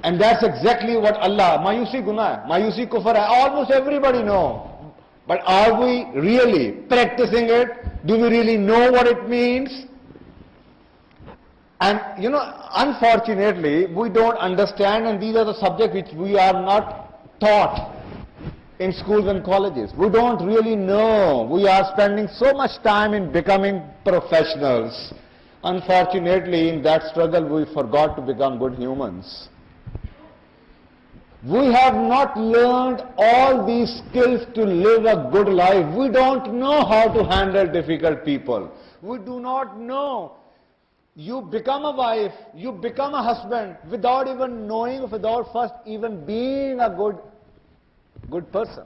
And that's exactly what Allah, Mayusi guna hai, Mayusi kufr hai, almost everybody know. But are we really practicing it? Do we really know what it means? And unfortunately, we don't understand, and these are the subjects which we are not taught in schools and colleges. We don't really know. We are spending so much time in becoming professionals. Unfortunately, in that struggle, we forgot to become good humans. We have not learned all these skills to live a good life. We don't know how to handle difficult people. We do not know. You become a wife, you become a husband without even knowing, without first even being a good person.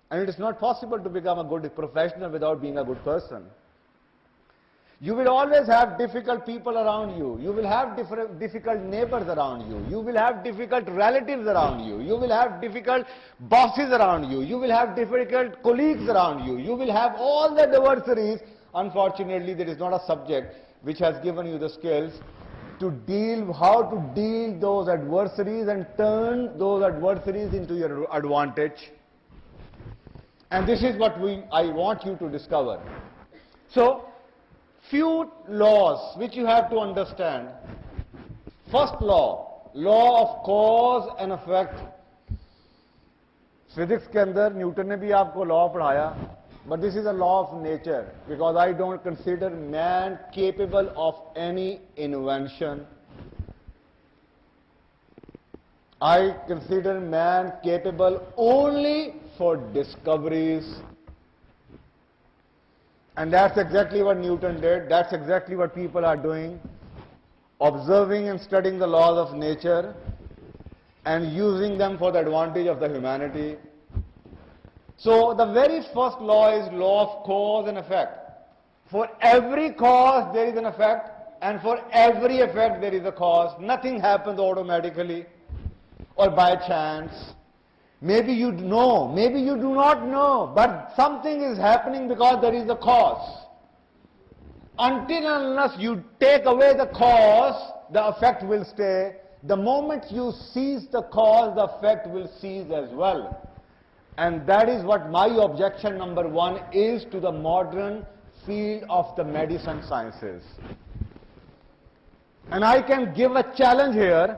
And it is not possible to become a good professional without being a good person. You will always have difficult people around you. You will have difficult neighbors around you. You will have difficult relatives around you. You will have difficult bosses around you. You will have difficult colleagues around you. You will have all the adversaries. Unfortunately, there is not a subject which has given you the skills to deal, how to deal those adversaries and turn those adversaries into your advantage. And this is what I want you to discover. So, few laws which you have to understand. First law of cause and effect. Physics के अंदर Newton ने भी आपको law पढ़ाया. But this is a law of nature, because I don't consider man capable of any invention. I consider man capable only for discoveries. And that's exactly what Newton did. That's exactly what people are doing. Observing and studying the laws of nature and using them for the advantage of the humanity. So the very first law is law of cause and effect. For every cause there is an effect, and for every effect there is a cause. Nothing happens automatically or by chance. Maybe you know, maybe you do not know, but something is happening because there is a cause. Until and unless you take away the cause, the effect will stay. The moment you cease the cause, the effect will cease as well. And that is what my objection number one is to the modern field of the medicine sciences. And I can give a challenge here.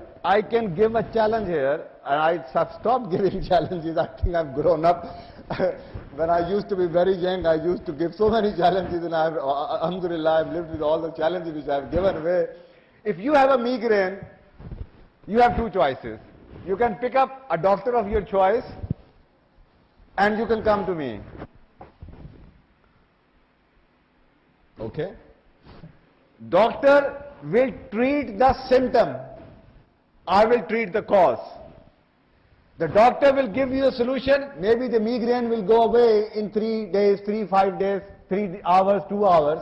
And I have stopped giving challenges. I think I've grown up. When I used to be very young, I used to give so many challenges, and alhamdulillah, I've lived with all the challenges which I have given away. If you have a migraine, you have two choices. You can pick up a doctor of your choice, and you can come to me. Okay? Doctor will treat the symptom. I will treat the cause. The doctor will give you a solution. Maybe the migraine will go away in 3 days, 5 days, 3 hours, 2 hours.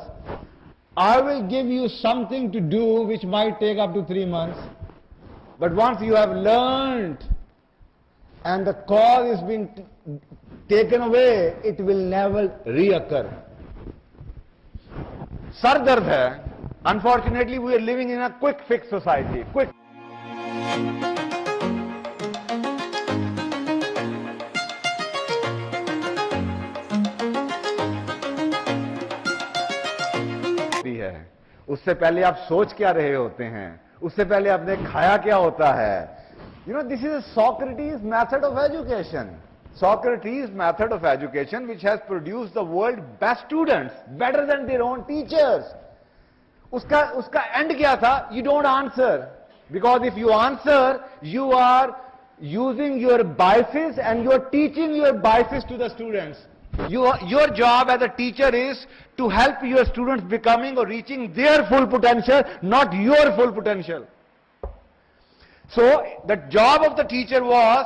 I will give you something to do which might take up to 3 months. But once you have learned and the cause is being taken away, it will never reoccur. Sar dard hai. Unfortunately, we are living in a quick fix society. Quick. उससे पहले आप सोच क्या रहे होते हैं, उससे पहले आपने खाया क्या होता है. You know, this is a Socrates method of education. Socrates method of education which has produced the world's best students, better than their own teachers. उसका end क्या था? You don't answer. Because if you answer, you are using your biases and you are teaching your biases to the students. Your job as a teacher is to help your students becoming or reaching their full potential, not your full potential. So the job of the teacher was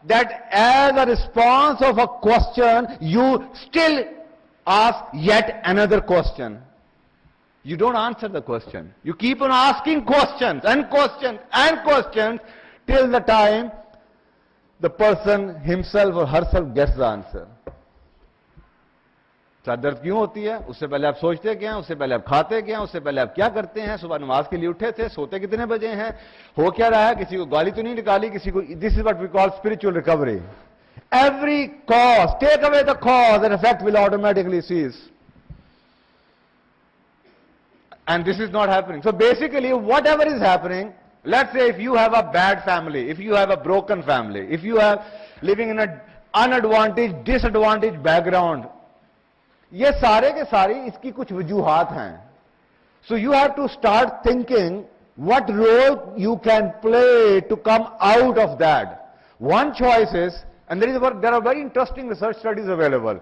that as a response of a question, you still ask yet another question. You don't answer the question. You keep on asking questions and questions and questions till the time the person himself or herself gets the answer. Sir दर्द क्यों होती है? उससे पहले आप सोचते क्या हैं, उससे पहले आप खाते क्या हैं, उससे पहले आप क्या करते हैं, सुबह नमाज के लिए उठे थे, सोते कितने बजे हैं, हो क्या रहा है, किसी को गाली तो नहीं निकाली, किसी को, this is what we call spiritual recovery. Every cause, take away the cause and effect will automatically cease. And this is not happening. So basically, whatever is happening, let's say if you have a bad family, if you have a broken family, if you are living in an unadvantaged, disadvantaged background, ये सारे के सारे इसकी कुछ वजूहात हैं. So you have to start thinking what role you can play to come out of that. One choice is, and there are very interesting research studies available,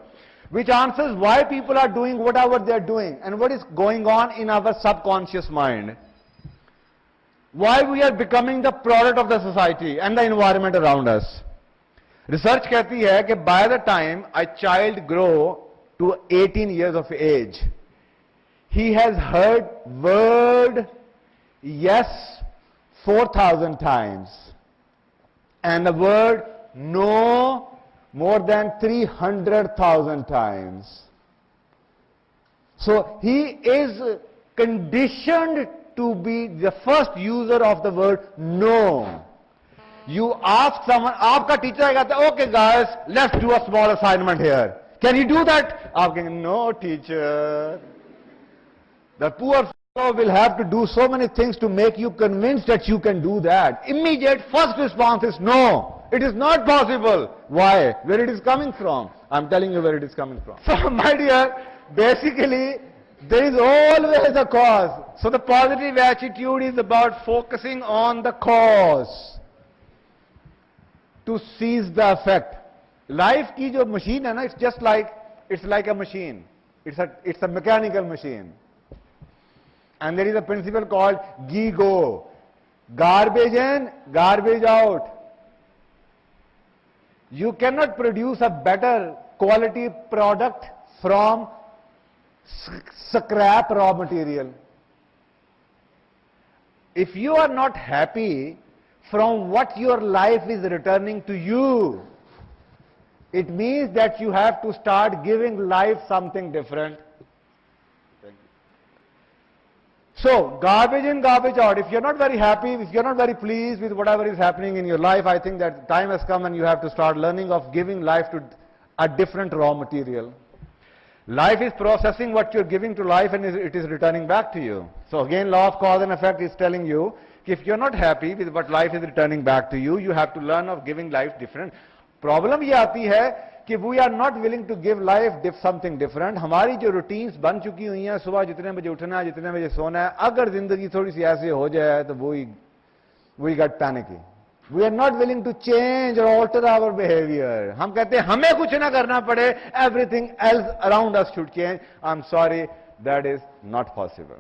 which answers why people are doing whatever they are doing and what is going on in our subconscious mind. Why we are becoming the product of the society and the environment around us. Research कहती है कि by the time a child grow to 18 years of age, he has heard word yes 4,000 times and the word no more than 300,000 times. So he is conditioned to be the first user of the word no. You ask someone, आपका teacher आएगा तो okay guys, let's do a small assignment here. Can you do that? आप कहेंगे no teacher. The poor fellow will have to do so many things to make you convinced that you can do that. Immediate first response is no. It is not possible. Why? Where it is coming from? I'm telling you where it is coming from. So my dear, basically there is always a cause. So the positive attitude is about focusing on the cause to seize the effect. Life की जो machine है ना, it's just like, it's like a machine. It's a mechanical machine. And there is a principle called GIGO. Garbage in, garbage out. You cannot produce a better quality product from scrap raw material. If you are not happy from what your life is returning to you, it means that you have to start giving life something different. So, garbage in, garbage out. If you're not very happy, if you're not very pleased with whatever is happening in your life, I think that time has come and you have to start learning of giving life to a different raw material. Life is processing what you're giving to life and it is returning back to you. So again, law of cause and effect is telling you, if you're not happy with what life is returning back to you, you have to learn of giving life different. Problem ये आती है कि we are not willing to give life something different. हमारी जो routines बन चुकी हुई हैं, सुबह जितने बजे उठना है, जितने बजे सोना है, अगर जिंदगी थोड़ी सी ऐसे हो जाए तो we get panicky. We are not willing to change or alter our behavior. हम कहते हैं हमें कुछ ना करना पड़े, everything else around us should change. I'm sorry, that is not possible.